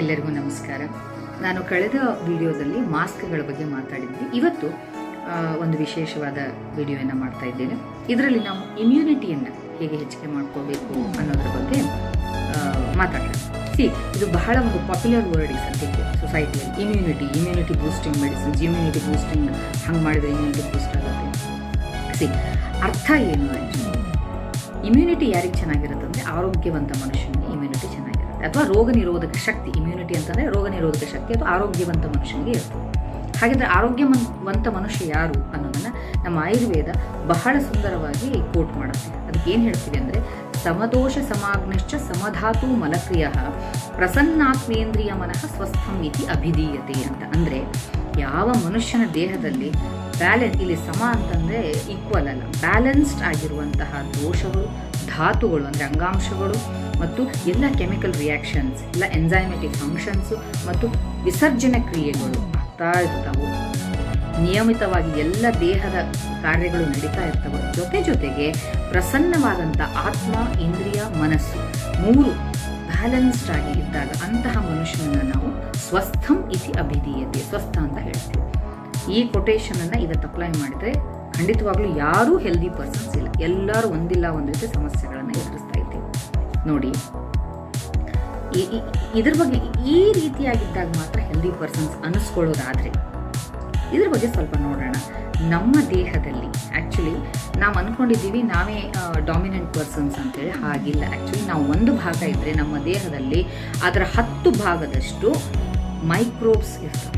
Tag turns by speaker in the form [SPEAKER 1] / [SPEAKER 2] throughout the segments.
[SPEAKER 1] ಎಲ್ಲರಿಗೂ ನಮಸ್ಕಾರ. ನಾನು ಕಳೆದ ವಿಡಿಯೋದಲ್ಲಿ ಮಾಸ್ಕ್ಗಳ ಬಗ್ಗೆ ಮಾತಾಡಿದ್ವಿ. ಇವತ್ತು ಒಂದು ವಿಶೇಷವಾದ ವಿಡಿಯೋವನ್ನು ಮಾಡ್ತಾ ಇದ್ದೇನೆ. ಇದರಲ್ಲಿ ನಾವು ಇಮ್ಯುನಿಟಿಯನ್ನು ಹೇಗೆ ಹೆಚ್ಚಿಗೆ ಮಾಡ್ಕೋಬೇಕು ಅನ್ನೋದ್ರ ಬಗ್ಗೆ ಮಾತಾಡೋಣ. ಇದು ಬಹಳ ಒಂದು ಪಾಪ್ಯುಲರ್ ವರ್ಡ್ ಈ ಸದ್ಯಕ್ಕೆ ಸೊಸೈಟಿಯಲ್ಲಿ. Immunity boosting medicines, immunity boosting, ಹಂಗೆ ಮಾಡಿದರೆ ಇಮ್ಯುನಿಟಿ ಬೂಸ್ಟ್ ಆಗುತ್ತೆ. ಅರ್ಥ ಏನು? ಇಮ್ಯುನಿಟಿ ಯಾರಿಗೆ ಚೆನ್ನಾಗಿರುತ್ತೆ ಅಂದರೆ ಆರೋಗ್ಯವಂತ ಮನುಷ್ಯನಿಗೆ ಇಮ್ಯುನಿಟಿ ಚೆನ್ನಾಗಿರುತ್ತೆ, ಅಥವಾ ರೋಗ ನಿರೋಧಕ ಶಕ್ತಿ. ಇಮ್ಯುನಿಟಿ ಅಂತಂದರೆ ರೋಗ ನಿರೋಧಕ ಶಕ್ತಿ, ಅಥವಾ ಆರೋಗ್ಯವಂತ ಮನುಷ್ಯನಿಗೆ ಇರ್ತದೆ. ಹಾಗಿದ್ರೆ ಆರೋಗ್ಯವಂತ ಮನುಷ್ಯ ಯಾರು ಅನ್ನೋದನ್ನು ನಮ್ಮ ಆಯುರ್ವೇದ ಬಹಳ ಸುಂದರವಾಗಿ ಕೋಟ್ ಮಾಡುತ್ತೆ. ಅದಕ್ಕೆ ಏನು ಹೇಳ್ತೀವಿ ಅಂದರೆ, ಸಮದೋಷ ಸಮಾಗ್ನಶ್ಚ ಸಮಧಾತು ಮಲಕ್ರಿಯ ಪ್ರಸನ್ನಾತ್ಮೇಂದ್ರಿಯ ಮನಃ ಸ್ವಸ್ಥಂ ಇತಿ ಅಭಿಧೀಯತೆ ಅಂತ. ಅಂದರೆ ಯಾವ ಮನುಷ್ಯನ ದೇಹದಲ್ಲಿ ಇಲ್ಲಿ ಸಮ ಅಂತಂದರೆ ಈಕ್ವಲ್ ಅಲ್ಲ, ಬ್ಯಾಲೆನ್ಸ್ಡ್ ಆಗಿರುವಂತಹ ದೋಷಗಳು, ಧಾತುಗಳು ಅಂದರೆ ಅಂಗಾಂಶಗಳು, ಮತ್ತು ಎಲ್ಲ ಕೆಮಿಕಲ್ ರಿಯಾಕ್ಷನ್ಸ್, ಎಲ್ಲ ಎಂಜೈಮೆಟಿಕ್ ಫಂಕ್ಷನ್ಸು ಮತ್ತು ವಿಸರ್ಜನೆ ಕ್ರಿಯೆಗಳು ಆಗ್ತಾ ಇರ್ತಾವೆ. ನಿಯಮಿತವಾಗಿ ಎಲ್ಲ ದೇಹದ ಕಾರ್ಯಗಳು ನಡೀತಾ ಇರ್ತವೆ. ಜೊತೆಗೆ ಪ್ರಸನ್ನವಾದಂಥ ಆತ್ಮ, ಇಂದ್ರಿಯ, ಮನಸ್ಸು ಮೂರು ಬ್ಯಾಲೆನ್ಸ್ಡ್ ಆಗಿ ಇದ್ದಾಗ ಅಂತಹ ಮನುಷ್ಯನನ್ನು ನಾವು ಸ್ವಸ್ಥಂ ಇತಿ ಅಭಿಧೀಯತೆ, ಸ್ವಸ್ಥ ಅಂತ ಹೇಳ್ತೀವಿ. ಈ ಕೊಟೇಶನನ್ನು ಇವತ್ತು ಅಪ್ಲೈ ಮಾಡಿದರೆ ಖಂಡಿತವಾಗ್ಲೂ ಯಾರೂ ಹೆಲ್ದಿ ಪರ್ಸನ್ಸ್ ಇಲ್ಲ, ಎಲ್ಲರೂ ಒಂದಿಲ್ಲ ಒಂದು ರೀತಿ ಸಮಸ್ಯೆಗಳನ್ನು ಎದುರಿಸ್ತಾ ಇದ್ದೀವಿ. ನೋಡಿ, ಇದ್ರ ಬಗ್ಗೆ ಈ ರೀತಿಯಾಗಿದ್ದಾಗ ಮಾತ್ರ ಹೆಲ್ದಿ ಪರ್ಸನ್ಸ್ ಅನ್ನಿಸ್ಕೊಳ್ಳೋದಾದರೆ ಇದ್ರ ಬಗ್ಗೆ ಸ್ವಲ್ಪ ನೋಡೋಣ. ನಮ್ಮ ದೇಹದಲ್ಲಿ ಆ್ಯಕ್ಚುಲಿ ನಾವು ಅಂದ್ಕೊಂಡಿದ್ದೀವಿ ನಾವೇ ಡಾಮಿನೆಂಟ್ ಪರ್ಸನ್ಸ್ ಅಂತೇಳಿ. ಹಾಗಿಲ್ಲ. ಆ್ಯಕ್ಚುಲಿ ನಾವು ಒಂದು ಭಾಗ ಇದ್ದರೆ ನಮ್ಮ ದೇಹದಲ್ಲಿ ಅದರ 10 ಭಾಗದಷ್ಟು ಮೈಕ್ರೋಬ್ಸ್ ಇರ್ತವೆ.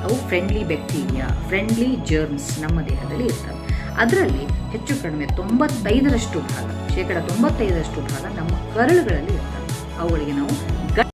[SPEAKER 1] ಅವು ಫ್ರೆಂಡ್ಲಿ ಬ್ಯಾಕ್ಟೀರಿಯಾ, ಫ್ರೆಂಡ್ಲಿ ಜರ್ಮ್ಸ್ ನಮ್ಮ ದೇಹದಲ್ಲಿ ಇರ್ತವೆ. ಅದರಲ್ಲಿ ಹೆಚ್ಚು ಕಡಿಮೆ 95% ಭಾಗ, ಶೇಕಡ 95% ಭಾಗ ನಮ್ಮ ಕರಳುಗಳಲ್ಲಿ ಇರ್ತವೆ. ಅವುಗಳಿಗೆ ನಾವು